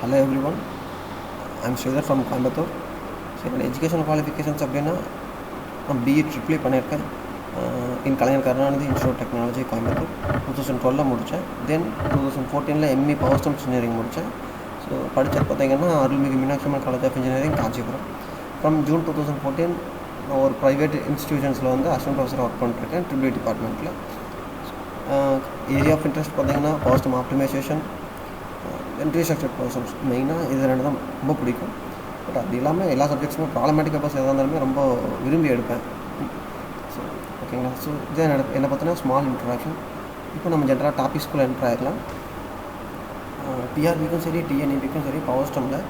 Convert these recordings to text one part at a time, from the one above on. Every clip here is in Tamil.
Hello everyone, I'm Sridhar from Coimbatore. So என்னோடய எஜுகேஷன் குவாலிஃபிகேஷன்ஸ் அப்படின்னா நான் பிஇ ட்ரிப்ளி பண்ணியிருக்கேன். In Kalaignar Karunanidhi institute technology Coimbatore 2012 முடித்தேன். Then 2014 ME power systems engineering முடித்தேன். ஸோ படித்தது பார்த்தீங்கன்னா Arulmigu Meenakshi Amman college of engineering Kanchipuram. From June 2014 நான் ஒரு ப்ரைவேட் இன்ஸ்டிடியூஷன்ஸில் வந்து அசிஸ்டன்ட் ப்ரொஃபஸராக ஒர்க் பண்ணிட்டுருக்கேன் ட்ரிபிள் டிபார்ட்மெண்ட்டில். ஏரியா ஆஃப் இன்ட்ரெஸ்ட் பார்த்தீங்கன்னா power system optimisation, restructured power systems, மெயினாக இது ரெண்டு தான் ரொம்ப பிடிக்கும். பட் அது இல்லாமல் எல்லா சப்ஜெக்ட்ஸுமே ப்ராப்ளமேட்டிக் பேப்பர்ஸ் எதாக இருந்தாலுமே ரொம்ப விரும்பி எடுப்பேன். ஸோ ஓகேங்களா. ஸோ இதே என்னை பார்த்தீங்கன்னா ஸ்மால் இன்ட்ரடக்ஷன். இப்போ நம்ம ஜென்ரலாக டாபிக்ஸ்குள்ளே என்ட்ரு ஆகிடலாம். டிஆர்பிக்கும் சரி டிஎன்இபிக்கும் சரி பவர் சிஸ்டமில்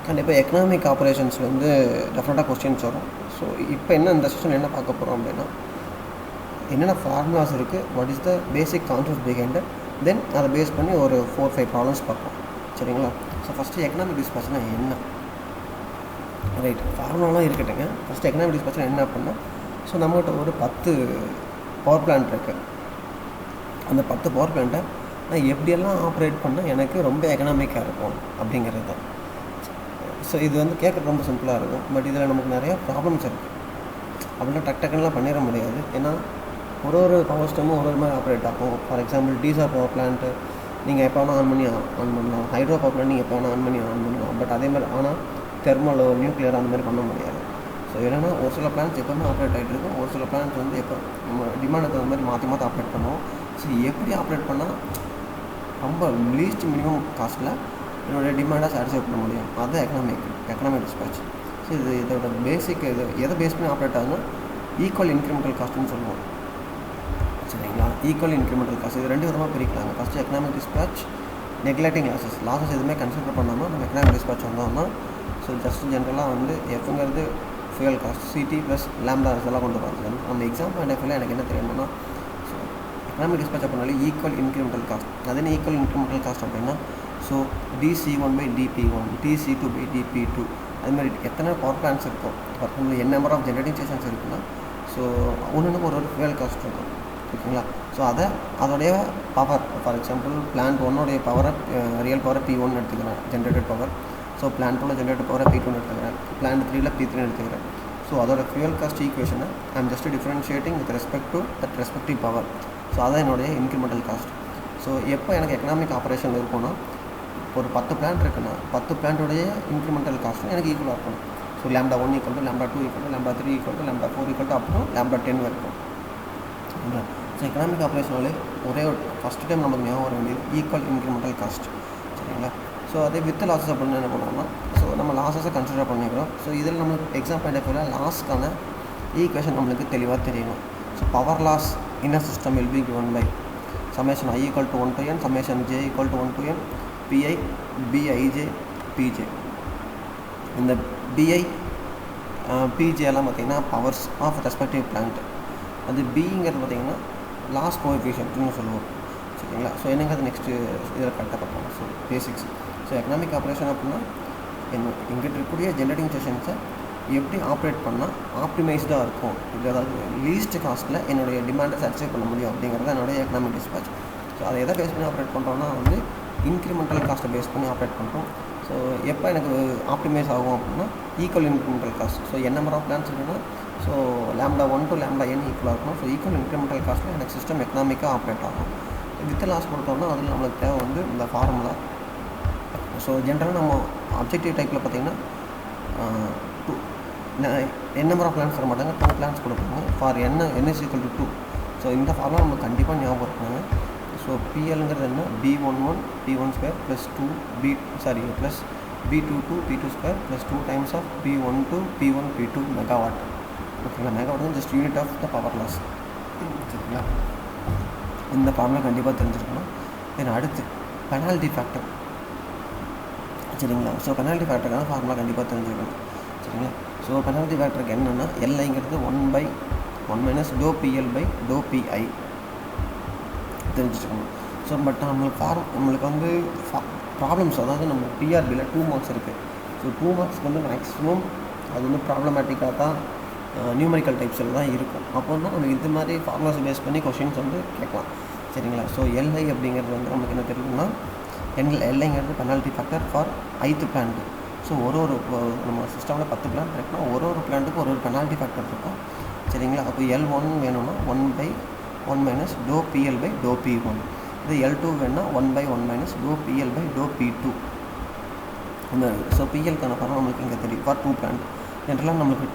கண்டிப்பாக எக்கனாமிக் ஆப்ரேஷன்ஸ் வந்து டெஃபினட்டாக கொஸ்டின்ஸ் வரும். ஸோ இப்போ என்ன இந்த செஷன் என்ன பார்க்க போகிறோம் அப்படின்னா, என்னென்ன ஃபார்முலாஸ் இருக்குது, what is the basic concept behind, then அதை பேஸ் பண்ணி ஒரு 4-5 ப்ராப்ளம்ஸ் பார்ப்போம். சரிங்களா. ஸோ ஃபஸ்ட்டு எக்கனாமிக் டிஸ்பேட்ச்னா என்ன, ரைட், ஃபார்முலாலாம் இருக்கட்டுங்க. ஃபஸ்ட்டு எக்கனாமிக் டிஸ்பேட்ச்னா என்ன அப்படின்னா, ஸோ நம்மகிட்ட ஒரு 10 பவர் பிளான்ட் இருக்குது. அந்த 10 பவர் பிளான்ட்டை நான் எப்படியெல்லாம் ஆப்ரேட் பண்ணால் எனக்கு ரொம்ப எக்கனாமிக்காக இருக்கும் அப்படிங்கிறது தான். ஸோ இது வந்து கேட்குறது ரொம்ப சிம்பிளாக இருக்கும். பட் இதில் நமக்கு நிறையா ப்ராப்ளம்ஸ் இருக்குது. அப்படின்னா டக்குலாம் பண்ணிட முடியாது. ஏன்னா ஒரு பவர் சிஸ்டமும் ஒரு மாதிரி ஆப்ரேட் ஆகும். For example diesel power plant நீங்கள் எப்போ வேணால் ஆன் பண்ணலாம். ஹைட்ரோ பவர் பிளான்ட் நீங்கள் எப்போ வேணால் ஆன் பண்ணலாம். பட் அதே மாதிரி ஆனால் தெர்மலோ நியூக்ளியர் அந்த மாதிரி பண்ண முடியாது. ஸோ என்னென்னா ஒரு சில பிளான்ஸ் எப்போவுமே ஆப்ரேட் ஆகிட்டு இருக்கும். ஒரு சில பிளான்ஸ் வந்து எப்போ நம்ம டிமாண்டுக்கு தகுந்த மாதிரி மாற்றி ஆப்ரேட் பண்ணுவோம். ஸோ எப்படி ஆப்ரேட் பண்ணால் ரொம்ப லீஸ்ட் மினிமம் காஸ்ட்டில் என்னுடைய டிமாண்டை சாட்டிஸ்ஃபை பண்ண முடியும், அதுதான் எக்கனாமிக் டிஸ்பேட்ச். ஸோ இதோட பேசிக் எதை பேஸ் பண்ணி ஆப்ரேட் ஆகுதுன்னா ஈக்குவல் இன்க்ரிமெண்டல் காஸ்ட்டுன்னு சொல்லுவோம். சரிங்களா. ஈக்குவல் இன்க்ரிமெண்டல் காஸ்ட் இது ரெண்டு விதமாக பிரிக்கலாங்க. First economic dispatch, neglecting losses எதுவுமே கன்சிடர் பண்ணாமல் நம்ம எக்கனாமிக் டிஸ்பேட்ச் வந்தோம்னா, ஸோ ஜஸ்ட் ஜென்ரலாக வந்து எஃப்ங்கிறது fuel cost, CD plus lambda இதெல்லாம் கொண்டு வரது. நம்ம எக்ஸாம் பாயிண்ட் ஆஃப் வியூவில் எனக்கு என்ன தெரியணும்னா, ஸோ எக்கனாமிக் டிஸ்பேட்ச் அப்படின்னாலே ஈக்குவல் இன்க்ரிமெண்டல் காஸ்ட். அது என்ன ஈக்குவல் இன்க்ரிமெண்டல் காஸ்ட் அப்படின்னா, ஸோ dC1/dP1, dC2/dP2, அதுமாதிரி எத்தனை பவர் பிளான்ஸ் இருக்கும், for example n number of generating stations இருக்குன்னா, ஸோ ஒன்று ஒரு ஃபியூயல் காஸ்ட் இருக்கும். ஓகேங்களா. ஸோ அதோடைய பவர், ஃபார் எக்ஸாம்பிள் பிளான்ட் 1 பவரை ரியல் பவரை P1 எடுத்துக்கிறேன், generated power. So plant 2 generated பவரை P2 எடுத்துக்கிறேன், பிளான்ட் 3 P3 எடுத்துக்கிறேன். ஸோ அதோட ஃபியூயல் காஸ்ட் ஈக்குவேஷனை I am just differentiating with respect to that respective power. So அதான் என்னுடைய இன்க்ரிமெண்டல் காஸ்ட். ஸோ எப்போ எனக்கு எக்கனாமிக் ஆப்ரேஷன் இருக்குன்னா, ஒரு 10 பிளான்ட் இருக்குன்னா 10 பிளான்ட்டோடைய இன்க்ரிமெண்டல் காஸ்ட்டும் எனக்கு ஈக்குவலாக இருக்கணும். ஸோ λ1 = λ2 = λ3 = λ4 அப் டு λ10 வரைக்கும். சரிங்களா. ஸோ எக்கனாமிக் ஆப்ரேஷனாலே ஒரே ஃபஸ்ட் டைம் நமக்கு ஞாபகம் வர வேண்டியது ஈக்குவல் இன்க்ரிமெண்டல் காஸ்ட். சரிங்களா. ஸோ அதே வித் லாஸஸ் அப்படின்னு என்ன பண்ணுவோம்னா, ஸோ நம்ம லாஸஸை கன்சிடர் பண்ணிக்கிறோம். ஸோ இதில் நம்மளுக்கு எக்ஸாம் பாயிண்ட் ஆஃப் வியூவில் லாஸ்க்கான ஈக்குவேஷன் நம்மளுக்கு தெளிவாக தெரியணும். So power loss in a system will be given by summation i = 1 to n, summation j = 1 to n, pi bij pj. இந்த bi pj எல்லாம் பார்த்திங்கன்னா பவர்ஸ் ஆஃப் ரெஸ்பெக்டிவ் பிளான்ட். அது பிங்கிறது பார்த்திங்கன்னா லாஸ் கோஎஃபிஷியன்ட்னு சொல்லுவோம். சரிங்களா. ஸோ என்னங்கிறது நெக்ஸ்ட்டு இதில் கரெக்டாக பார்க்கலாம். So basics. So economic operation அப்படின்னா எங்கிட்ட இருக்கக்கூடிய ஜென்ரேட்டிங் ஸ்டேஷன்ஸை எப்படி ஆப்ரேட் பண்ணால் ஆப்டிமைஸ்டாக இருக்கும், இது அதாவது லீஸ்ட் காஸ்ட்டில் என்னுடைய டிமாண்டை சாட்டிஸ்ஃபை பண்ண முடியும் அப்படிங்கிறது என்னுடைய எக்கனாமிக் டிஸ்பேட்ச். ஸோ அதை எதை பேஸ் பண்ணி ஆப்ரேட் பண்ணுறோன்னா வந்து இன்க்ரிமெண்டல் காஸ்ட்டை பேஸ் பண்ணி ஆப்ரேட் பண்ணுறோம். ஸோ எப்போ எனக்கு ஆப்டிமைஸ் ஆகும் அப்படின்னா equal incremental cost. So n number of plants இருக்குன்னா, ஸோ λ1 to λn ஈக்குவலாக இருக்கும். ஸோ ஈக்குவல் இன்க்ரிமெண்டல் காஸ்ட்டில் எனக்கு சிஸ்டம் எக்கனாமிக்காக ஆப்ரேட் ஆகும். வித் லாஸ் கொடுத்தோம்னா அதில் நம்மளுக்கு தேவை வந்து இந்த ஃபார்முலா. ஸோ ஜென்ரலாக நம்ம அப்ஜெக்டிவ் டைப்பில் பார்த்திங்கன்னா என் நம்பர் ஆஃப் பிளான்ஸ் தர மாட்டாங்க, 2 பிளான்ஸ் கொடுப்பாங்க. For n is equal to 2. So இந்த ஃபார்முலா நமக்கு கண்டிப்பாக ஞாபகம் இருக்கணுங்க. ஸோ பிஎல்ங்கிறது என்ன, b11 p1² plus 2 plus b22 p2² plus 2 times of b12 p1 p2 megawatt. ஓகேங்களா. மெகாவாட் தான் just unit of the power loss. சரிங்களா. இந்த ஃபார்முலா கண்டிப்பாக தெரிஞ்சிருக்கணும். தென் அடுத்து பெனால்ட்டி ஃபேக்டர். சரிங்களா. ஸோ பெனால்ட்டி ஃபேக்டருக்கான ஃபார்முலா கண்டிப்பாக தெரிஞ்சிருக்கணும். சரிங்களா. ஸோ பெனால்ட்டி ஃபேக்டருக்கு என்னென்னா எல்ஐங்கிறது 1/1 - ∂PL/∂PI தெரிஞ்சுக்கணும். ஸோ பட் நம்மளுக்கு வந்து ப்ராப்ளம்ஸ், அதாவது நம்ம பிஆர்பியில் 2 மார்க்ஸ் இருக்குது. ஸோ 2 மார்க்ஸ்க்கு வந்து மேக்ஸிமம் அது வந்து ப்ராப்ளமேட்டிக்காக தான் நியூமரிக்கல் டைப்ஸில் தான் இருக்கும். அப்போ தான் நம்ம இது மாதிரி ஃபார்முலாஸ் பேஸ் பண்ணி கொஷின்ஸ் வந்து கேட்கலாம். சரிங்களா. ஸோ எல்ஐ அப்படிங்கிறது வந்து நமக்கு என்ன தெரியும்னா எல்லைங்கிறது penalty factor for ith plant. So ஒரு நம்ம சிஸ்டமில் 10 பிளான்ட் இருக்குன்னா ஒரு பிளான்ட்டுக்கு ஒரு பெனால்ட்டி ஃபேக்டர் இருக்கும். சரிங்களா? அப்போ L1 வேணும்னா 1/1 - ∂PL/∂P1. இது L2 வேணும்னா 1/1 - ∂PL/∂P2. இந்த ஸோ பிஎல்க்கான ஃபார்முலா நம்மளுக்கு இங்கே தெரியும் ஃபார் 2 பிளான்ட். ஜென்ரலாக நம்மளுக்கு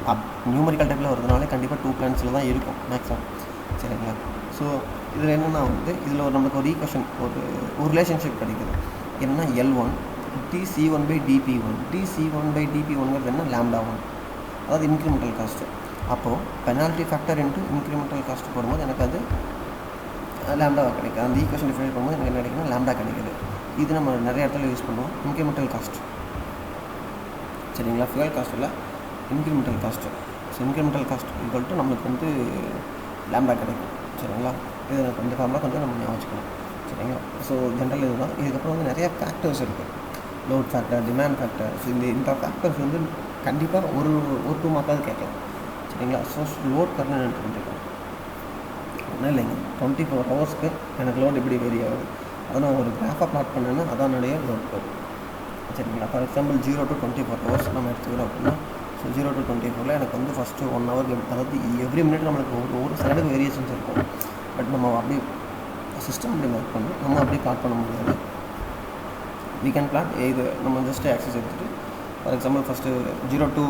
நியூமரிக்கல் டைப்பில் வரதுனாலே கண்டிப்பாக 2 பிளான்ஸில் தான் இருக்கும் மேக்ஸிமம். சரிங்களா? ஸோ இதில் என்னென்னா இதில் நம்மளுக்கு ஒரு ஈக்குவேஷன் ஒரு ரிலேஷன்ஷிப் கிடைக்குது. என்னென்னா L1 dC1/dP1. dC1/dP1ங்கிறது என்ன? λ1, அதாவது இன்க்ரிமெண்டல் காஸ்ட்டு. அப்போது penalty factor into incremental cost போடும்போது எனக்கு அது லாம்டாவாக கிடைக்குது. அந்த ஈக்குவேஷன் டிஃபைன் பண்ணும்போது எனக்கு என்ன கிடைக்குன்னா லாம்டா கிடைக்குது. இது நம்ம நிறைய இடத்துல யூஸ் பண்ணுவோம். Incremental cost. சரிங்களா? ஃபியூயல் காஸ்ட் இல்லை, incremental cost. So incremental cost equal நம்மளுக்கு லாம்டா கிடைக்கும். சரிங்களா? இது இந்த ஃபார்முலா கொஞ்சம் நம்ம ஞாபகம் வச்சுக்கணும். சரிங்களா? ஸோ ஜென்ரல் இதுதான். இதுக்கப்புறம் நிறையா ஃபேக்டர்ஸ் இருக்குது. Load factor, demand factor. So இந்த ஃபேக்டர்ஸ் கண்டிப்பாக ஒரு 2 மார்க்காவது கேட்கலாம். சரிங்களா? ஸோ லோட் கர்னு என்ன தெரிஞ்சுக்கலாம். ஒன்றும் இல்லைங்க, 24 ஹவர்ஸ்க்கு எனக்கு லோட் எப்படி வேரி ஆகுது அதை நான் ஒரு கிராஃபாக பிளாட் பண்ணேன்னா அதான் என்னுடைய லோட் கர்வ். சரிங்களா? ஃபார் எக்ஸாம்பிள் 0 to 24 ஹவர்ஸ் நம்ம எடுத்துக்கிறோம் அப்படின்னா, ஸோ 0 to 24 எனக்கு ஃபஸ்ட்டு 1 ஹவர், அதாவது எவ்ரி மினிட் நம்மளுக்கு ஒரு சைடுக்கு வேரியேஷன்ஸ் இருக்கும். பட் நம்ம அப்படி சிஸ்டம் அப்படி மேக் பண்ணணும், நம்ம அப்படி பிளாட் பண்ண முடியாது. we can plot இது நம்ம ஜஸ்ட் ஆக்சஸ் எடுத்துகிட்டு for example first 0 to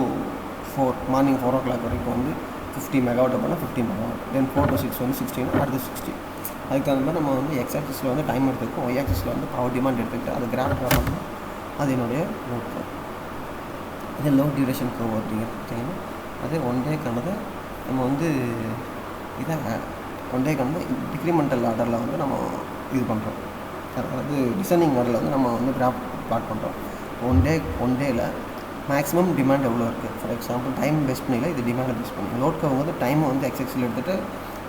4 morning 4 o'clock வரைக்கும் 50 மெகாவாட் பண்ணால் 50 மெகாவாட். தென் 4 to 6 60, அடுத்து 60. அதுக்கு தகுந்த மாதிரி நம்ம எக்ஸ் ஆக்சிஸில் டைம் எடுத்துக்கும், ஒய் ஆக்சிஸில் பவர் டிமாண்ட் எடுத்துக்கிட்டு அது கிராஃப் ட்ரா பண்ணணும். அது என்னுடைய லோட் கர்வ். இது லோ டியூரேஷன் கர்வ் அப்படிங்கிறது பார்த்தீங்கன்னா அதே 1 டேக்கானதை நம்ம இதை 1 டேக்கானது டிக்ரிமெண்டல் ஆர்டரில் நம்ம இது பண்ணுறோம். அதாவது டிசைனிங் ஆர்டரில் நம்ம கிராஃப் பிளாட் பண்ணுறோம். ஒன் டேயில் மேக்ஸிமம் டிமாண்ட் எவ்வளோ இருக்குது. ஃபார் எக்ஸாம்பிள் டைம் பேஸ் பண்ணியில் இது டிமாண்டை பேஸ் பண்ணி லோட் கர்வ் டைமை எக்ஸ்எக்ஸில் எடுத்துகிட்டு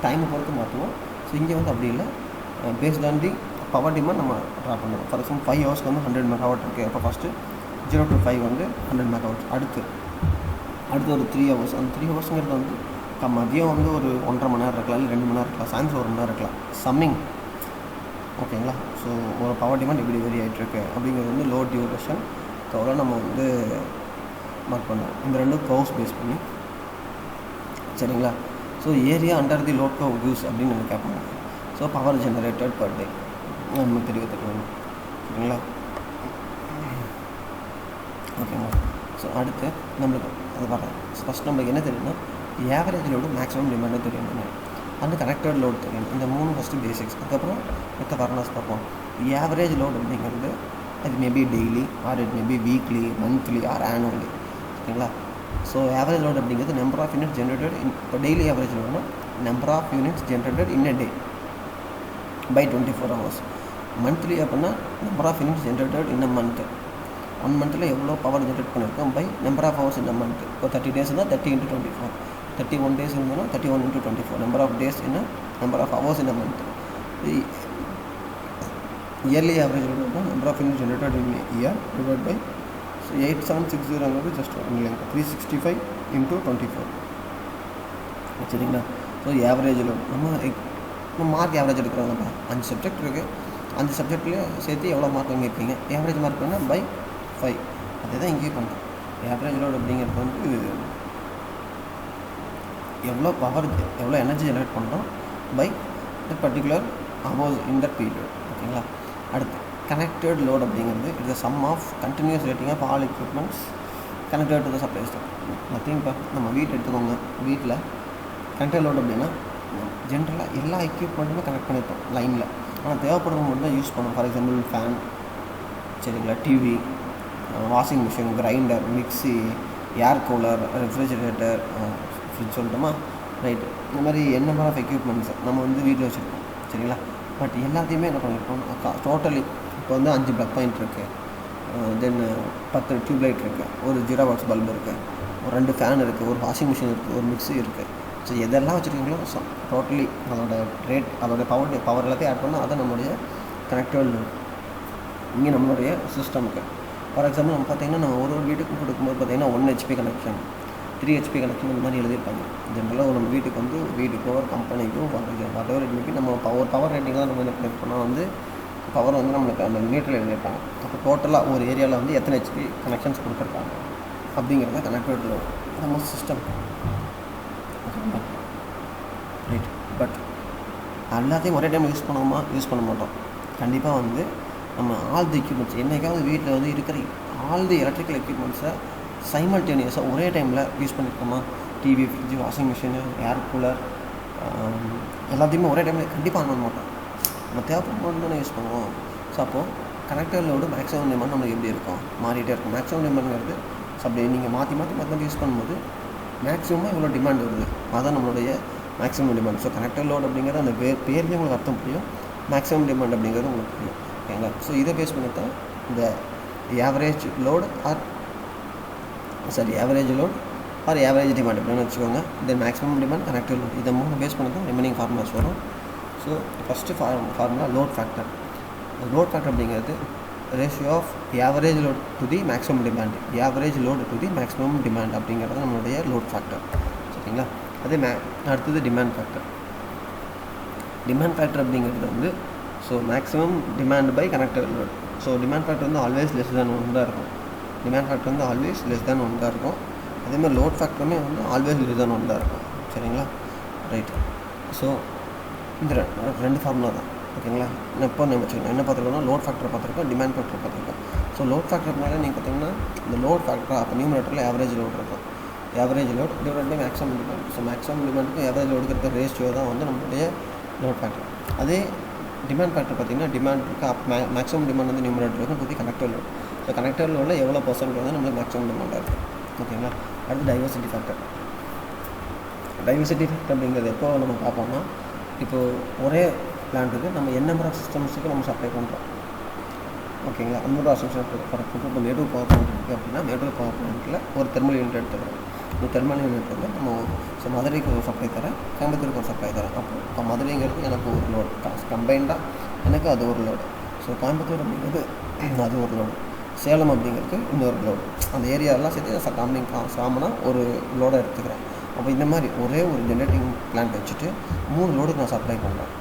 டைமை பொறுத்து மாற்றுவோம். ஸோ இங்கே அப்படி இல்லை, based on the power demand நம்ம ட்ரா பண்ணுவோம். ஃபார் எக்ஸாம்பிள் 5 ஹவர்ஸ்க்கு 100 மெகாவாட் இருக்குது. அப்போ ஃபஸ்ட்டு 0 to 5 100 மெகாவாட். அடுத்து ஒரு 3 ஹவர்ஸ். அந்த 3 ஹவர்ஸுங்கிறது மதியம் ஒரு 1.5 மணி நேரம் இருக்கலாம், இல்லை 2 மணி நேரம் இருக்கலாம், சாயங்காலம் 1 மணி நேரம் இருக்கலாம். சம்மிங் ஓகேங்களா? ஸோ ஒரு பவர் டிமாண்ட் எப்படி வெரி ஆகிட்டுருக்கு அப்படிங்கிறது லோ டியூரேஷன் கர்வில் நம்ம மார்க் பண்ணுவோம். இந்த 2 கர்வ்ஸ் பேஸ் பண்ணி. சரிங்களா? So area under the load curve gives அப்படின்னு நம்ம கேட்பாங்க. So power generated per day நமக்கு தெரிவித்துக்கணும். சரிங்களா? ஓகேங்களா? ஸோ அடுத்து நம்மளுக்கு அது வர ஃபஸ்ட் நம்மளுக்கு என்ன தெரியும்னா ஆவரேஜ் லோடு, மேக்ஸிமம் டிமாண்டு தெரியணும், அந்த கனெக்டட் லோடு தெரியணும். இந்த 3 ஃபஸ்ட்டு பேசிக்ஸ். அதுக்கப்புறம் மற்ற ஃபார்முலாஸ் பார்ப்போம். ஆவரேஜ் லோடு அப்படிங்கிறது அது maybe daily or it maybe weekly, monthly or annually. சரிங்களா? ஸோ ஆவரேஜ் லோட் அப்படிங்கிறது நம்பர் ஆஃப் யூனிட்ஸ் ஜென்ரேட்டட் இப்போ டெய்லி ஆவரேஜ் லோடுனா number of units generated in a day by 24 hours. Monthly அப்படின்னா number of units generated in a month. 1 மந்தில் எவ்வளோ பவர் ஜென்ரேட் பண்ணியிருக்கோம் by number of hours in a month. இப்போ 30 days இருந்தால் 30 × 24. 31 days இருந்தோன்னா 31 × 24. Number of days in number of hours in a month. Yearly average லோடுனா number of units generated in year divide by 8760 just இல்லைங்க 365 × 24. சரிங்களா? ஸோ ஆவரேஜ் லோட் நம்ம மார்க் ஆவரேஜ் எடுக்கிறோம்ப்பா. 5 சப்ஜெக்ட் இருக்குது, 5 சப்ஜெக்டில் சேர்த்து எவ்வளோ மார்க் வாங்கியிருக்கீங்க, ஆவரேஜ் மார்க் பண்ணால் பை 5. அதே தான் இங்கேயும் பண்ணுறோம். ஆவரேஜ் லோட் அப்படிங்கிறது எவ்வளோ பவர், எவ்வளோ எனர்ஜி ஜெனரேட் பண்ணுறோம் by the particular hours in the period. ஓகேங்களா? அடுத்து கனெக்டட் லோட் அப்படிங்கிறது இது sum of continuous rating of all equipments connected to the supply system. Nothing இப்போ நம்ம வீட்டு எடுத்துக்கோங்க. வீட்டில் கனெக்டட் லோட் அப்படின்னா ஜென்ரலாக எல்லா எக்யூப்மெண்ட்டுமே கனெக்ட் பண்ணியிருப்போம் லைனில். ஆனால் தேவைப்படுறது மட்டும் தான் யூஸ் பண்ணுவோம். ஃபார் எக்ஸாம்பிள் ஃபேன், சரிங்களா, TV, washing machine, grinder, mixie, air cooler, refrigerator, fridge சொல்லட்டுமா, ரைட்டு. இந்த மாதிரி என்ன மாதிரி ஆஃப் எக்யூப்மெண்ட்ஸ் நம்ம வீட்டில் வச்சுருக்கோம். சரிங்களா? பட் எல்லாத்தையுமே என்ன பண்ணியிருக்கோம் டோட்டலி இப்போ 5 ப்ளக் பாயிண்ட் இருக்குது, தென் 10 டியூப்லைட் இருக்குது, ஒரு 0 watts பல்ப் இருக்குது, ஒரு 2 ஃபேன் இருக்குது, ஒரு வாஷிங் மிஷின் இருக்குது, ஒரு மிக்ஸி இருக்குது. ஸோ எதெல்லாம் வச்சுருக்கீங்களோ டோட்டலி அதோட ரேட், அதோட பவர் எல்லாத்தையும் ஆட் பண்ணால் அதை நம்மளுடைய கனெக்டட் லோட் இங்கே நம்மளுடைய சிஸ்டமுக்கு. ஃபார் எக்ஸாம்பிள் நம்ம பார்த்திங்கன்னா நம்ம ஒரு வீட்டுக்கு கொடுக்கும்போது பார்த்திங்கன்னா 1 HP கனெக்ஷன், 3 HP கனெக்ஷன் இந்த மாதிரி எழுதியிருப்பாங்க. ஜென்ரலாக நம்ம வீட்டுக்கோ ஒரு கம்பெனிக்கோ வாட் எவர் இட் மேபி நம்ம பவர் ரேட்டிங் தான் நம்ம என்ன பண்ணியிருக்கோம்னா பவர் வந்து நம்மளுக்கு அந்த மீட்டரில் எழுதியிருப்பாங்க. அப்போ டோட்டலாக ஒரு ஏரியாவில் வந்து எத்தனை ஹெச்பி கனெக்ஷன்ஸ் கொடுத்துருக்காங்க அப்படிங்கிறத கனெக்டட் லோட் நம்ம சிஸ்டம். ஓகேங்களா, ரைட். பட் எல்லாத்தையும் ஒரே டைம் யூஸ் பண்ண மாட்டோம். கண்டிப்பாக வந்து நம்ம ஆல் தி எக்யூப்மெண்ட்ஸ் என்றைக்காவது வீட்டில் வந்து இருக்கிற ஆல் தி எலக்ட்ரிக்கல் எக்யூப்மெண்ட்ஸை சைமல்டேனியஸாக ஒரே டைமில் யூஸ் பண்ணியிருக்கோமா? TV, fridge, washing machine, air cooler எல்லாத்தையுமே ஒரே டைமில் கண்டிப்பாக ஆன் பண்ண மாட்டோம். நம்ம தேவைப்படும் தானே யூஸ் பண்ணுவோம். ஸோ அப்போது கனெக்டர் லோடு மேக்ஸிமம் டிமாண்ட் நம்மளுக்கு எப்படி இருக்கும்? மாறிட்டே இருக்கும். மேக்ஸிமம் டிமாண்ட்ங்கிறது அப்படி நீங்கள் மாற்றி யூஸ் பண்ணும்போது மேக்ஸிமமாக இவ்வளோ டிமாண்ட் வருது, அதுதான் நம்மளுடைய maximum demand. So connector load அப்படிங்கிறது அந்த பேர்லேயே உங்களுக்கு அர்த்தம் புரியும், மேக்ஸிமம் டிமாண்ட் அப்படிங்கிறது உங்களுக்கு புரியும். ஓகேங்களா, ஸோ இதை பேஸ் பண்ணி தான் இந்த ஆவரேஜ் லோடு ஆவரேஜ் டிமாண்ட் அப்படின்னு வச்சுக்கோங்க. Then maximum demand, connector load, இதை 3 பேஸ் பண்ணி தான் ரிமைனிங் ஃபார்முலாஸ் வரும். So first formula load factor. Load factor அப்படிங்கிறது ratio of average load to the maximum demand, average load to the maximum demand அப்படிங்கிறது நம்மளுடைய லோட் ஃபேக்டர். சரிங்களா, அதே அடுத்தது டிமாண்ட் ஃபேக்டர். டிமாண்ட் ஃபேக்டர் அப்படிங்கிறது வந்து so maximum demand by connector load. So demand factor வந்து ஆல்வேஸ் லெஸ் தேன் 1 தான் இருக்கும். டிமாண்ட் ஃபேக்டர் வந்து ஆல்வேஸ் லெஸ் தேன் 1 தான் இருக்கும். அதேமாதிரி லோட் ஃபேக்டருமே வந்து ஆல்வேஸ் லெஸ் தேன் 1 தான் இருக்கும். சரிங்களா, ரைட். ஸோ இந்த ரெண்டு ஃபார்முலா தான். ஓகேங்களா, இப்போ நம்ம வச்சுக்கணும் என்ன பார்த்துருக்கோம்னா லோட் ஃபேக்டர் பார்த்துருக்கோம், டிமாண்ட் ஃபேக்டர் பார்த்துருக்கோம். ஸோ லோட் ஃபேக்டர்னால நீங்கள் பார்த்தீங்கன்னா இந்த லோட் ஃபேக்டர் அப்போ நியூமரேட்டரில் ஆவரேஜ் லோட் இருக்கும். Average load divide by maximum demand. So maximum டிமாண்டுக்கும் ஆவரேஜ் லோடுக்கு இருக்கிற ரேஷியோ தான் வந்து நம்மளுடைய லோட் ஃபேக்டர். அதே டிமாண்ட் ஃபேக்டர் பார்த்திங்கன்னா டிமாண்ட் இருக்குது, மேக்ஸிமம் டிமாண்ட் வந்து நியூமரேட்டர் இருக்கும், புதிய கனெக்டர் லோட். ஸோ கனெக்டர் லோடில் எவ்வளோ பர்சன்ட் வந்து நம்மளுக்கு மேக்ஸிமம் டிமாண்டாக இருக்குது. ஓகேங்களா, அடுத்து டைவர்சிட்டி ஃபேக்டர். டைவர்சிட்டி ஃபேக்டர் அப்படிங்கிறது எப்போ நம்ம பார்ப்போம்னா, இப்போது ஒரே பிளான்ட்டுக்கு நம்ம என்ன நம்பர் ஆஃப் சிஸ்டம்ஸுக்கு நம்ம சப்ளை பண்ணுறோம். ஓகேங்களா, அந்த number of system for example இப்போ மேட்டூர் பவர் பிளான்ட் இருக்குது அப்படின்னா மேட்டூர் பவர் பிளான்ட்டில் ஒரு தெர்மல் யூனிட் எடுத்துக்கிறோம். இந்த தெர்மல் யூனிட் வந்து நம்ம ஸோ மதுரைக்கு ஒரு சப்ளை தரேன், கோயம்புத்தூருக்கு ஒரு சப்ளை தரேன். அப்போ இப்போ மதுரைங்கிறது எனக்கு ஒரு லோடு, கம்பைண்டாக எனக்கு அது ஒரு லோடு. ஸோ கோயம்புத்தூர் அப்படிங்கிறது அது ஒரு லோடு, சேலம் அப்படிங்கிறது இன்னொரு லோடு. அந்த ஏரியாவெல்லாம் சேர்த்து காமனாக ஒரு லோடை எடுத்துக்கிறேன். அப்போ இந்த மாதிரி ஒரே ஒரு ஜென்ரேட்டிங் பிளான்ட் வச்சுட்டு 3 லோடுக்கு நான் சப்ளை பண்ணுறேன்.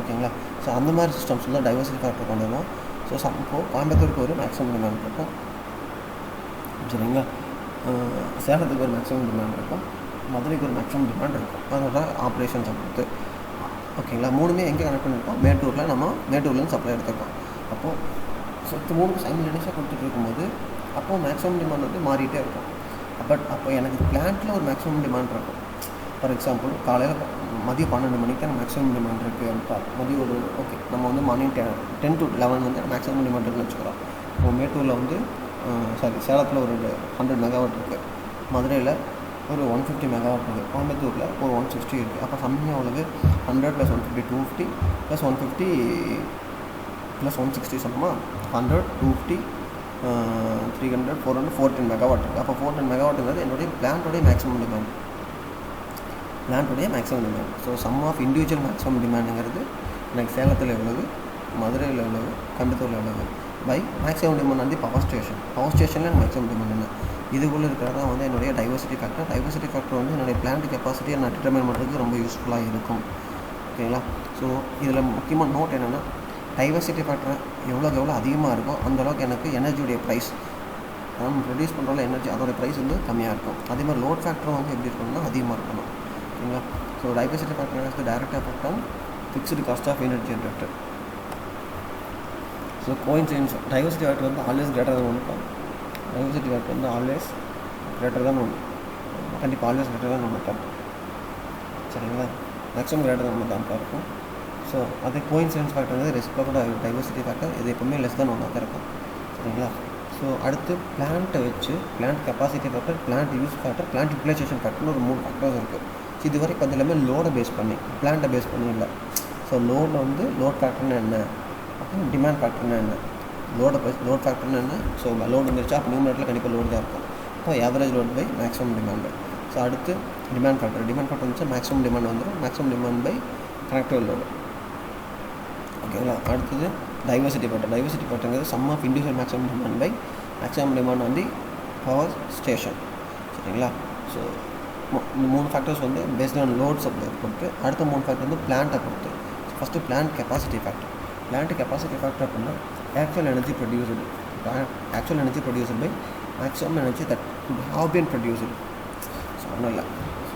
ஓகேங்களா, ஸோ அந்த மாதிரி சிஸ்டம்ஸ் தான் டைவர்சிட்டி ஃபேக்டர் கொண்டு வரலாம். ஸோ இப்போது கோயம்புத்தூருக்கு ஒரு மேக்ஸிமம் டிமாண்ட் இருக்கும். சரிங்களா, சேலத்துக்கு ஒரு மேக்ஸிமம் டிமாண்ட் இருக்கும், மதுரைக்கு ஒரு மேக்ஸிமம் டிமாண்ட் இருக்கும். அதோட ஆப்ரேஷன்ஸை பொறுத்து. ஓகேங்களா, 3மே எங்கே கனெக்ட் பண்ணியிருக்கோம்? மேட்டூரில். நம்ம மேட்டூர்லேருந்து சப்ளை எடுத்துருக்கோம். அப்போது ஸோ 3க்கு சைமல்டேனியஸாக கொடுத்துட்டு இருக்கும்போது அப்போது மேக்ஸிமம் டிமாண்ட் வந்து மாறிட்டே இருக்கும். பட் அப்போ எனக்கு பிளான்ட்டில் ஒரு மேக்ஸிமம் டிமாண்ட் இருக்கும். ஃபார் எக்ஸாம்பிள் காலையில் மதியம் 12 மணிக்கு எனக்கு மேக்ஸிமம் டிமாண்ட் இருக்குது. மதியம் ஒரு ஓகே நம்ம வந்து மார்னிங் 10 to 11 வந்து மேக்ஸிமம் டிமாண்ட் இருக்குன்னு வச்சுக்கிறோம். இப்போ மேட்டூரில் வந்து சேலத்தில் ஒரு 100 மெகாவாட் இருக்குது, மதுரையில் ஒரு 150 மெகாவாட் இருக்குது, கோயம்புத்தூரில் ஒரு 160 இருக்குது. அப்போ சம்மிங் அவ்வளவு 100 + 150 250 + 150 + 160 சொன்னோமா? 100 250 300 400 410 மெகாவாட் இருக்குது. அப்போ 410 மெகாவாட்டுங்கிறது என்னுடைய பிளான்ட்டோடைய maximum demand. So sum of individual maximum டிமாண்டுங்கிறது எனக்கு சேலத்தில் எவ்வளவு, மதுரையில் எவ்வளவு, கோயம்புத்தூரில் எவ்வளவு பை மேக்ஸிமம் டிமாண்ட் வந்து பவர் ஸ்டேஷனில் எனக்கு மேக்ஸிமம் டிமாண்ட் என்ன, இதுக்குள்ளே இருக்கிறதா வந்து என்னுடைய டைவர்சிட்டி ஃபேக்டர். டைவர்சிட்டி ஃபேக்டர் வந்து என்னுடைய பிளான்ட் கெப்பாசிட்டியை நான் டிட்டர்மைன் பண்ணுறதுக்கு ரொம்ப யூஸ்ஃபுல்லாக இருக்கும். ஓகேங்களா, ஸோ இதில் முக்கியமாக நோட் என்னென்னா டைவர்சிட்டி ஃபேக்டர் எவ்வளோ அதிகமாக இருக்கோ அந்தளவுக்கு எனக்கு எனர்ஜியுடைய ப்ரைஸ் நம்ம ப்ரொடியூஸ் பண்ணுறோம்ல எனர்ஜி அதோடய ப்ரைஸ் வந்து கம்மியாக இருக்கும். அதே மாதிரி லோட் ஃபேக்டரும் வந்து எப்படி இருக்கணும்னா அதிகமாக இருக்கணும். ஓகேங்களா, ஸோ டைவர்சிட்டி ஃபேக்டர் வந்து direct effect on fixed cost of unit generator. So coincidence diversity factor வந்து ஆல்வேஸ் கிரேட்டர் தான் 1. டைவர்சிட்டி ஃபேக்டர் வந்து ஆல்வேஸ் கிரேட்டர் தான் 1. கண்டிப்பாக ஆல்வேஸ் கிரேட்டர் தான் 1. சரிங்களா, மேக்ஸிமம் கிரேட்டர் தான் 1 தான் இருக்கும். ஸோ அதே கோயின்சிடென்ஸ் ஃபேக்டர் வந்து ரெசிப்ரோக்கல் டைவர்சிட்டி ஃபேக்டர் இது எப்பவுமே லெஸ் தான் 1 தான் இருக்கும். சரிங்களா, ஸோ அடுத்து பிளான்ட்டை வச்சு plant capacity factor, plant use factor, plant utilisation ஃபேக்டர்னு ஒரு 3 ஃபேக்டர்ஸ் இருக்குது. இது வரைக்கும் அது எல்லாமே லோடை பேஸ் பண்ணி, பிளான்ட்டை பேஸ் பண்ணி இல்லை. ஸோ லோடில் வந்து லோட் ஃபேக்டர்னு என்ன, அப்புறம் டிமாண்ட் ஃபேக்டர்னு என்ன, லோட் ஃபேக்டர்னு என்ன. ஸோ லோடு வந்துருச்சா அப்போ நியூமரேட்டரில் கண்டிப்பாக லோடு தான் இருக்கும். இப்போ average load by maximum demand. So அடுத்து டிமாண்ட் ஃபேக்டர் வந்துச்சு மேக்ஸிமம் டிமாண்ட் வந்துடும், maximum demand by connective load. ஓகேங்களா, அடுத்தது டைவர்சிட்டி ஃபேக்டருங்கிறது sum of individual maximum demand by maximum demand வந்து பவர் ஸ்டேஷன். சரிங்களா, ஸோ இந்த 3 ஃபேக்டர்ஸ் வந்து பேஸ்ட் ஆன் லோட் சப்ளை பொறுத்து. அடுத்த 3 ஃபேக்டர் வந்து பிளான்ட்டை பொறுத்து. First plant capacity factor. Plant capacity factor அப்படின்னா actual energy produced by maximum energy that could have been produced. So ஒன்றும் இல்லை,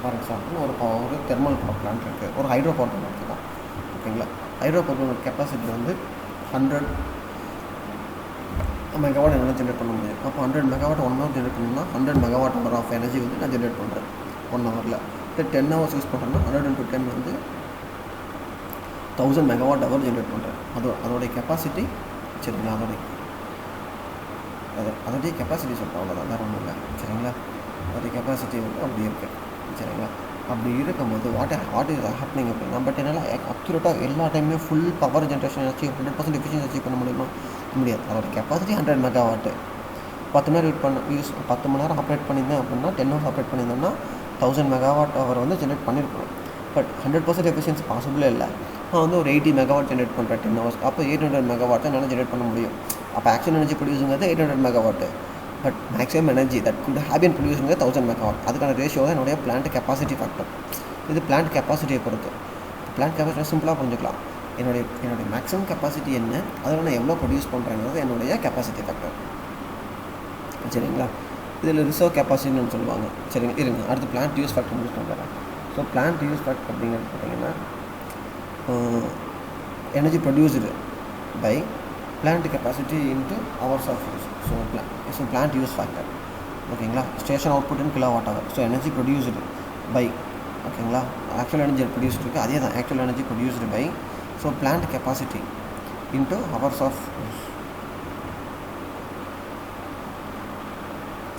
ஃபார் எக்ஸாம்பிள் ஒரு தெர்மல் பவர் பிளான்ட் இருக்குது, ஒரு ஹைட்ரோ பவர் பிளான்ட் எடுத்துக்கலாம். ஓகேங்களா, ஹைட்ரோ பவர் பிளான்ட் கெப்பாசிட்டி வந்து 100 மெகாவாட் என்னால் ஜென்ரேட் பண்ண முடியும். அப்போ 100 மெகாவாட் 1 ஹவர் ஜென்ரேட் பண்ணணும்னா 100 மெகாவாட் ஹவர் ஆஃப் எனர்ஜி வந்து நான் ஜென்ரேட் பண்ணுறேன் 1 ஹவரில். இப்போ 10 ஹவர்ஸ் யூஸ் பண்ணுறேன்னா 100 × 10 வந்து 1000 மெகாவாட் ஹவர் ஜென்ரேட் பண்ணுறேன். அதோடைய கெப்பாசிட்டி சரிங்களா, அதோடைய கெப்பாசிட்டி சொல்கிறேன், அவ்வளோதான், வேறு ஒன்றும் இல்லை. சரிங்களா, அதோடைய கெப்பாசிட்டி வந்து அப்படி இருக்குது. சரிங்களா, அப்படி இருக்கும்போது வாட் இஸ் ஹேப்பனிங் அப்படின்னா, பட் என்னால் அக்யூரேட்டாக எல்லா டைமே full power generation achieve 100% efficiency achieve பண்ண முடியுமா? முடியாது. அதோட கெப்பாசிட்டி 100 மெகாவாட்டு. 10 மணி நேரம் 10 மணி நேரம் ஆப்ரேட் பண்ணியிருந்தேன் அப்படின்னா 10 ஹவர்ஸ் ஆப்ரேட் பண்ணியிருந்தேன்னா 1000 மெகாவாட் ஹவர் வந்து ஜென்ரேட் பண்ணியிருக்கணும். பட் 100% எஃபிஷியன்சி பாசிபிளே இல்லை. நான் வந்து ஒரு 80 மெகாவாட் ஜென்ரேட் பண்ணுறேன் 10 ஹவர்ஸ். அப்போ 800 மெகாவாட் என்னால் ஜென்ரேட் பண்ண முடியும். அப்போ ஆக்சுவல் எனர்ஜி ப்ரொடியூஸுங்கிறது 800 megawatt. But maximum energy that could have been ப்ரொடியூஸுங்கிறது 1000 மெகாவாட். அதுக்கான ரேஷியோ தான் என்னுடைய பிளான்ட் கெப்பாசிட்டி ஃபேக்டர். இது பிளான்ட் கெப்பாசிட்டியை பொறுத்து. பிளான்ட் கெப்பாசிட்டி சிம்பிளாக புரிஞ்சுக்கலாம். என்னுடைய மேக்ஸிமம் கெப்பாசிட்டி என்ன, அதில் நான் எவ்வளோ ப்ரொடியூஸ் பண்ணுறேங்கிறது என்னுடைய கெப்பாசிட்டி ஃபேக்டர். சரிங்களா, இதில் ரிசர்வ் கெப்பாசிட்டின்னு சொல்லுவாங்க. சரிங்க, இருங்க, அடுத்து பிளான்ட் யூஸ் ஃபேக்டர் யூஸ் பண்ணுறேன். ஸோ பிளான்ட் யூஸ் ஃபேக்டர் அப்படிங்கிறது பார்த்தீங்கன்னா energy produced by plant capacity into hours of use. So plant use factor. ஓகேங்களா, station output in kilowatt hour. So energy produced by, ஓகேங்களா, ஆக்சுவல் எனர்ஜி ப்ரொடியூஸ்டு இருக்குது, அதே தான் actual energy produced by so plant capacity into hours of use.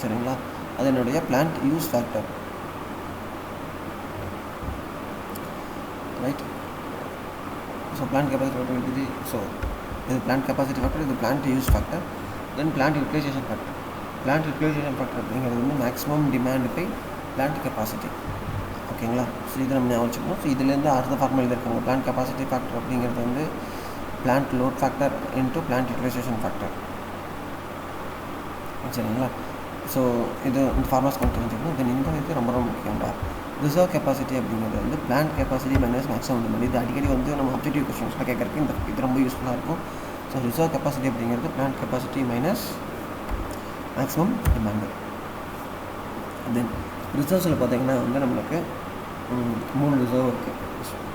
சரிங்களா, அது என்னுடைய plant use factor. Right, so plant capacity factor இது. ஸோ இது பிளான்ட் கெப்பாசிட்டி ஃபேக்டர், இது plant use factor. Then plant utilisation factor. Plant utilisation factor அப்படிங்கிறது வந்து maximum demand by plant capacity. ஓகேங்களா, ஸோ இது நம்ம ஞாபகம் வச்சுக்கணும். ஸோ இதுலேருந்து அடுத்த ஃபார்முலா எழுதியிருக்காங்க. பிளான்ட் கெப்பாசிட்டி ஃபேக்டர் அப்படிங்கிறது வந்து plant load factor into plant utilisation factor. சரிங்களா, ஸோ இது இந்த ஃபார்முலாஸ் கொண்டு தெரிஞ்சுக்கணும். தென் இந்த இது ரொம்ப ரொம்ப முக்கியம்டா. ரிசர்வ் கெப்பாசிட்டி அப்படிங்கிறது வந்து plant capacity minus maximum demand. இது அடிக்கடி வந்து நம்ம அப்ஜெக்டிவ் கொஸ்டின்ஸில் கேட்குறதுக்கு இது ரொம்ப யூஸ்ஃபுல்லாக இருக்கும். ஸோ ரிசர்வ் கெப்பாசிட்டி அப்படிங்கிறது plant capacity minus maximum demand. Then ரிசர்வ்ஸில் பார்த்தீங்கன்னா வந்து நம்மளுக்கு 3 ரிசர்வ் இருக்குது.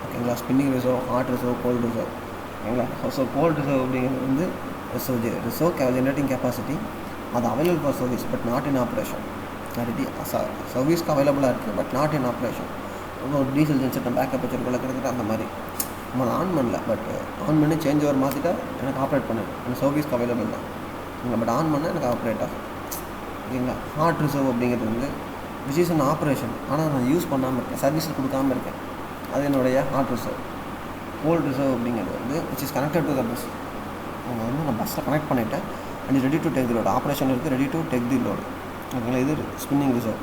ஓகேங்களா, spinning reserve, hot reserve, cold reserve. ஓகேங்களா, ஸோ கோல்டு ரிசர்வ் அப்படிங்கிறது வந்து ரிசர்வ் ஜென்ரேட்டிங் கெப்பாசிட்டி, அது available for service but not in operation. Already சர்வீஸ்க்கு அவைலபிளாக இருக்குது பட் நாட் இன் ஆப்ரேஷன். ஒரு டீசல் ஜென்செட் பேக்கப் வச்சுருக்கல கிட்டத்தட்ட அந்த மாதிரி நம்ம ஆன் பண்ணல, பட் ஆன் பண்ணி சேஞ்ச் ஓவர் மாற்றிட்டா எனக்கு ஆப்ரேட் பண்ணு, எனக்கு சர்வீஸ்க்கு அவைலபிள் தான். பட் ஆன் பண்ணால் எனக்கு ஆப்ரேட் ஆகும். ஓகேங்களா, ஹாட் ரிசர்வ் அப்படிங்கிறது வந்து விச் இஸ் இன் ஆப்ரேஷன், ஆனால் நான் யூஸ் பண்ணாமல் இருக்கேன், சர்வீஸில் கொடுக்காமல் இருக்கேன், அது என்னுடைய ஹாட் ரிசர்வ். கோல்டு ரிசர்வ் அப்படிங்கிறது வந்து which is connected to the bus. அவங்க வந்து நான் பஸ்ஸில் கனெக்ட் பண்ணிவிட்டேன் and ready to take the load, operation இருக்குது, ready to take the load. ஓகேங்களா, இது ஸ்பின்னிங் ரிசர்வ்.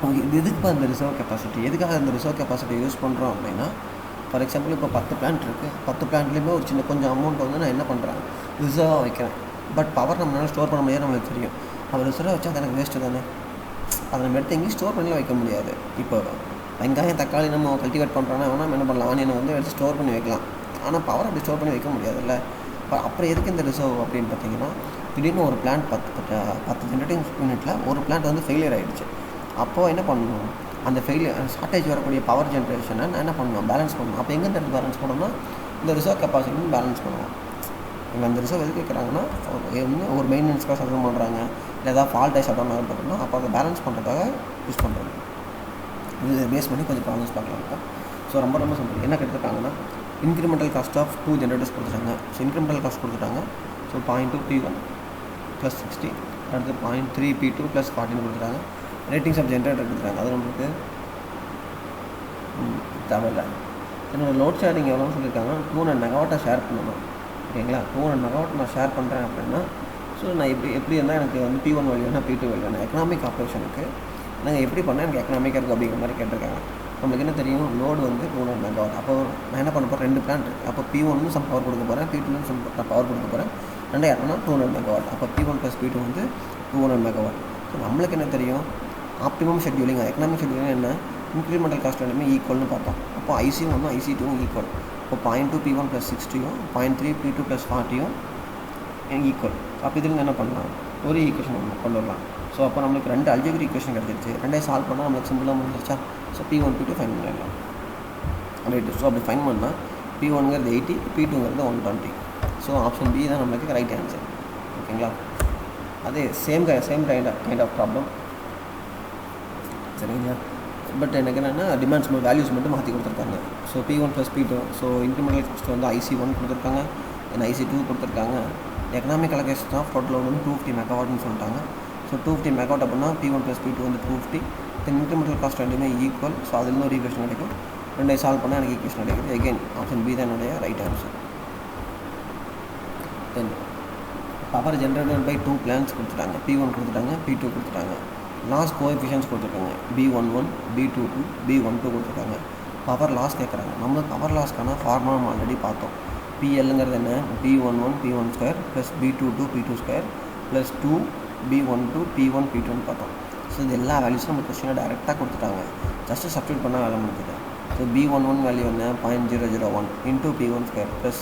ஓகே, இது எதுக்கு அந்த ரிசர்வ் கெப்பாசிட்டி, எதுக்காக அந்த ரிசர்வ் கெப்பாசிட்டி யூஸ் பண்ணுறோம் அப்படின்னா, ஃபார் எக்ஸாம்பிள் இப்போ 10 பிளான்ட் இருக்குது, 10 பிளான்ட்லேயுமே ஒரு கொஞ்சம் அமௌண்ட் வந்து நான் என்ன பண்ணுறேன், ரிசர்வாக வைக்கிறேன். பட் பவர் நம்மளால் ஸ்டோர் பண்ண முடியாது, நம்மளுக்கு தெரியும். அப்போ ரிசர்வாக வச்சா அது எனக்கு வேஸ்ட்டு தானே, அதை நம்ம எடுத்து எங்கேயும் ஸ்டோர் பண்ணி வைக்க முடியாது. இப்போ வெங்காயம் தக்காளி நம்ம கல்டிவேட் பண்ணுறோன்னா நம்ம என்ன பண்ணலாம், ஆனியனை வந்து எடுத்து ஸ்டோர் பண்ணி வைக்கலாம். ஆனால் பவர் அப்படி ஸ்டோர் பண்ணி வைக்க முடியாதுல்ல. அப்புறம் எதுக்கு இந்த ரிசர்வ் அப்படின்னு பார்த்தீங்கன்னா, திடீர்னு ஒரு பிளான்ட் 10 ஜென்ரேட்டிங் யூனிட்டில் ஒரு பிளான்ட் வந்து ஃபெயிலியர் ஆகிடுச்சு. அப்போது என்ன பண்ணணும், அந்த ஷார்ட்டேஜ் வரக்கூடிய பவர் ஜென்ரேஷனை நான் என்ன பண்ணணும், பேலன்ஸ் பண்ணணும். அப்போ எங்கே இந்த பேலன்ஸ் பண்ணணும்னா இந்த ரிசர்வ் கெப்பாசிட்டி பேலன்ஸ் பண்ணுவோம். இவங்க அந்த ரிசர்வ் எது கேட்குறாங்கன்னா, ஒரு மெயின்டெனன்ஸ்க்காக சட்டம் பண்ணுறாங்க, இல்லை ஏதாவது ஃபால்ட்டை சட்டம் பண்ணுறோம்னா அப்போ அதை பேலன்ஸ் பண்ணுறதுக்காக யூஸ் பண்ணுறாங்க. இது பேஸ் பண்ணி கொஞ்சம் ப்ராப்ளம்ஸ் பார்க்கலாம். ஸோ ரொம்ப ரொம்ப சிம்பிள். என்ன கேட்டிருக்காங்கன்னா, இன்க்ரிமெண்டல் காஸ்ட் ஆஃப் 2 ஜென்ரேட்டர்ஸ் கொடுத்துட்டாங்க. ஸோ இன்க்ரிமெண்டல் காஸ்ட் கொடுத்துட்டாங்க. ஸோ 0.2 P1 + 60, அடுத்து 0.3 P2 + 40 கொடுத்துட்டாங்க. ரேட்டிங்ஸ் ஆஃப் ஜென்ரேட்டர் கொடுத்துட்டாங்க, அது நம்மளுக்கு தேவையில்லை. என்னோடய லோட் ஷேரிங் எவ்வளோன்னு சொல்லியிருக்காங்க, 200 மெகாவாட்டை ஷேர் பண்ணணும். ஓகேங்களா, 200 மெகாவாட் நான் ஷேர் பண்ணுறேன் அப்படின்னா, ஸோ நான் எப்படி இருந்தால் எனக்கு வந்து P1 வேல்யூ வேணும், P2 வேல்யூ வேணும். எக்கனாமிக் ஆப்ரேஷனுக்கு நாங்கள் எப்படி பண்ணால் எனக்கு எக்கனாமிக்காக இருக்கும் அப்படிங்கிற மாதிரி கேட்டிருக்காங்க. நம்மளுக்கு என்ன தெரியும், லோடு வந்து 200 மெகாவாட். அப்போ நான் என்ன பண்ண போகிறேன், 2 பிளான்ட் இருக்குது. அப்போ P1 சம் பவர் கொடுக்க போகிறேன், P2 சம் பவர் கொடுக்க போகிறேன். ரெண்டு யாருன்னா 200 மெகாவாட். அப்போ P1 + P2 வந்து 200 மெகாவாட். ஸோ நம்மளுக்கு என்ன தெரியும், ஆப்டிமம் ஷெட்யூலிங், எக்கனாமிக் ஷெட்யூலிங் என்ன, இன்க்ரிமெண்டல் காஸ்ட் ரெண்டுமே ஈக்குவல்னு பார்த்தோம். அப்போ IC1 IC2 ஈக்குவல். இப்போ 0.2 P1 + 60யும் 0.3 P2 + 40யும் ஈக்குவல். அப்போ இதில் என்ன பண்ணலாம், ஒரு ஈக்குவேஷன் ஒன்று கொண்டு வரலாம். ஸோ அப்போ நம்மளுக்கு 2 அல்ஜெப்ரிக் ஈக்குவேஷன் கிடச்சிருச்சு. ரெண்டையும் சால்வ் பண்ணால் நம்மளுக்கு சிம்பிளாக முடிஞ்சிருச்சா. ஸோ P1 P2 ஃபைன் பண்ணிடலாம். ரைட்டு. ஸோ அப்படி ஃபைன் பண்ணால் P1ங்கிறது 80, P2ங்கிறது 120. ஸோ ஆப்ஷன் பி தான் நம்மளுக்கு ரைட் ஆன்சர். ஓகேங்களா. அதே சேம் கைண்ட் ஆஃப் ப்ராப்ளம். சரிங்களா. பட் எனக்கு என்னென்னா டிமாண்ட்ஸ் வேல்யூஸ் மட்டும் மாற்றி கொடுத்துருக்காங்க. So P1 + P2. So incremental cost வந்து IC1 கொடுத்துருக்காங்க, தென் IC2 கொடுத்துருக்காங்க. Economic allocation of total load வந்து 250 மெகாவாட்னு சொல்லிட்டாங்க. ஸோ 250 மெகாவாட் அப்படின்னா P1 + P2 வந்து 250. தென் இன்க்ரிமெண்டல் காஸ்ட் ரெண்டுமே ஈக்குவல். ஸோ அதுலேருந்து ஒரு ஈக்குவேஷன் கிடைக்கும். ரெண்டையும் சால்வ் பண்ணால் எனக்கு ஈக்குவேஷன் கிடைக்குது. எகெயின் ஆப்ஷன் பி தான் என்னுடைய right answer. Then power generated by 2 plants கொடுத்துட்டாங்க. P1 கொடுத்துட்டாங்க, P2 கொடுத்துட்டாங்க. லாஸ் கோஎஃபிஷியன்ஸ் கொடுத்துருக்காங்க. B11, B22, B12 கொடுத்துருக்காங்க. பவர் லாஸ் கேட்குறாங்க. நம்ம பவர் லாஸ்க்கான ஃபார்முலா நம்ம ஆல்ரெடி பார்த்தோம். PLங்கிறது என்ன, B11 P1² + B22 P2² + 2 B12 P1 P2ன்னு பார்த்தோம். ஸோ இது எல்லா வேல்யூஸும் நம்ம கொஸ்டினை டேரெக்டாக கொடுத்துட்டாங்க. ஜஸ்ட்டு சப்ஸ்டியூட் பண்ணால் வேலை முடிஞ்சுது. ஸோ B11 வேல்யூ என்ன, 0.001 × P1² +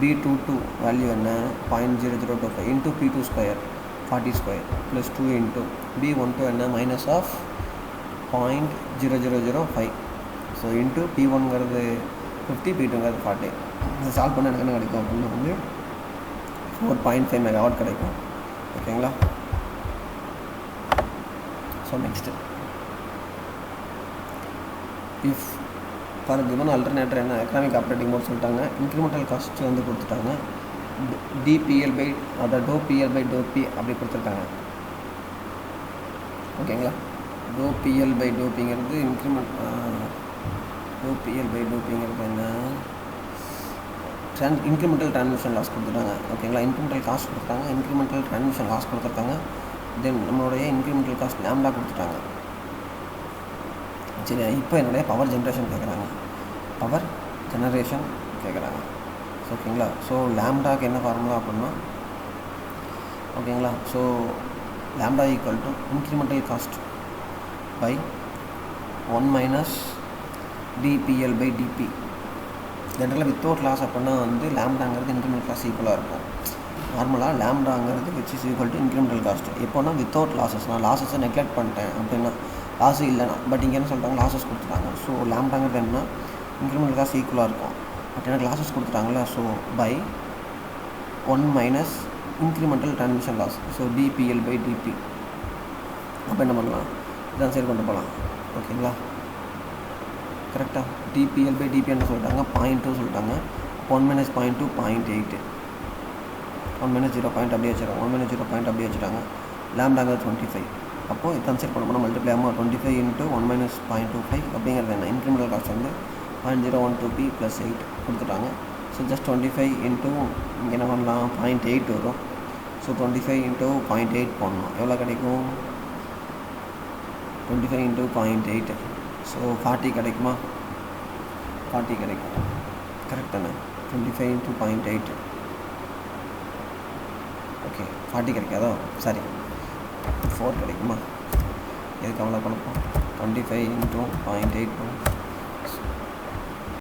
B22 வேல்யூ என்ன, 0.0025 × P2² 40² + 2 × B12 என்ன, -0.0005. ஸோ இன்ட்டு P1ங்கிறது 50, P2ங்கிறது 40. இதை சால்வ் பண்ண எனக்கு என்ன கிடைக்கும் அப்படின்னா வந்து 4.5 மெகாவாட் கிடைக்கும். ஓகேங்களா. So next if for given alternator என்ன, எக்கனாமிக் ஆப்ரேட்டிங் மோட் சொல்லிட்டாங்க. இன்க்ரிமெண்டல் காஸ்ட் வந்து கொடுத்துட்டாங்க. DPL பை அதாவது ∂PL/∂P அப்படி கொடுத்துருக்காங்க. ஓகேங்களா. ∂PL/∂Pங்கிறது இன்க்ரிமெண்ட், ∂PL/∂Pங்கிறது என்ன, இன்க்ரிமெண்டல் டிரான்ஸ்மிஷன் லாஸ் கொடுத்துட்டாங்க. ஓகேங்களா. இன்க்ரிமெண்டல் காஸ்ட் கொடுத்துட்டாங்க, இன்க்ரிமெண்டல் டிரான்ஸ்மிஷன் லாஸ் கொடுத்துருக்காங்க. தென் நம்மளுடைய இன்க்ரிமெண்டல் காஸ்ட் லாம்டா கொடுத்துட்டாங்க. சரி, இப்போ என்னுடைய பவர் ஜென்ரேஷன் கேட்குறாங்க. பவர் ஜெனரேஷன் கேட்குறாங்க. ஓகேங்களா. ஸோ லாம்டாக்கு என்ன ஃபார்முலா அப்படின்னா, ஓகேங்களா, so lambda equal to incremental cost by 1 - DPL/DP. ஜென்ரலாக வித்தவுட் லாஸ் அப்படின்னா வந்து லாம்டாங்கிறது இன்க்ரிமெண்டல் காஸ்ட் ஈக்குவலாக இருக்கும். நார்மலாக லாம்டாங்கிறது which is equal to incremental cost. எப்போனா வித்தவுட் லாஸஸ், நான் லாஸஸை நெக்லெக்ட் பண்ணிட்டேன் அப்படின்னா, லாஸு இல்லைனா. பட் இங்கே என்ன சொல்லிட்டாங்க, லாஸஸ் கொடுத்துட்டாங்க. ஸோ லாம்டாங்கிறது என்ன, இன்க்ரிமெண்டல் காஸ்ட் ஈக்குவலாக இருக்கும். பட் எனக்கு லாஸஸ் கொடுத்துட்டாங்களா. So by 1 - incremental transmission loss. So DPL/DP. அப்போ என்ன பண்ணலாம், இதான் சரி கொண்டு போகலாம். ஓகேங்களா. கரெக்டாக DPL/DP என்ன சொல்லிட்டாங்க, 0.2 சொல்லிட்டாங்க. 1 - 0.2 0.8. 1 - 0 பாயிண்ட் அப்படியே வச்சுருக்காங்க. 1 - 0 பாயிண்ட் அப்படியே வச்சுட்டாங்க. லாம்டாங்க 25. அப்போது இது கன்சிடர் பண்ண போனால் மல்டிப்ளை ஆகும். 25 × 1 - 0.25 அப்படிங்கிறது என்ன, இன்க்ரிமெண்டல் காஸ்ட் வந்து 0.012P + 8 கொடுத்துட்டாங்க. ஸோ ஜஸ்ட் 25 இன்ட்டு இங்கே என்ன பண்ணலாம், 0.8 வரும். ஸோ 25 × 0.8 போடணும். எவ்வளோ கிடைக்கும், 25 × 0.8. ஸோ 40 கிடைக்குமா, 40 கிடைக்கும். கரெக்ட் தானே. 25 × 0.8. ஓகே, 40 கிடைக்காதோ, சரி 4 கிடைக்குமா. எதுக்கு அவ்வளோ குழப்பம். 25 × 0.8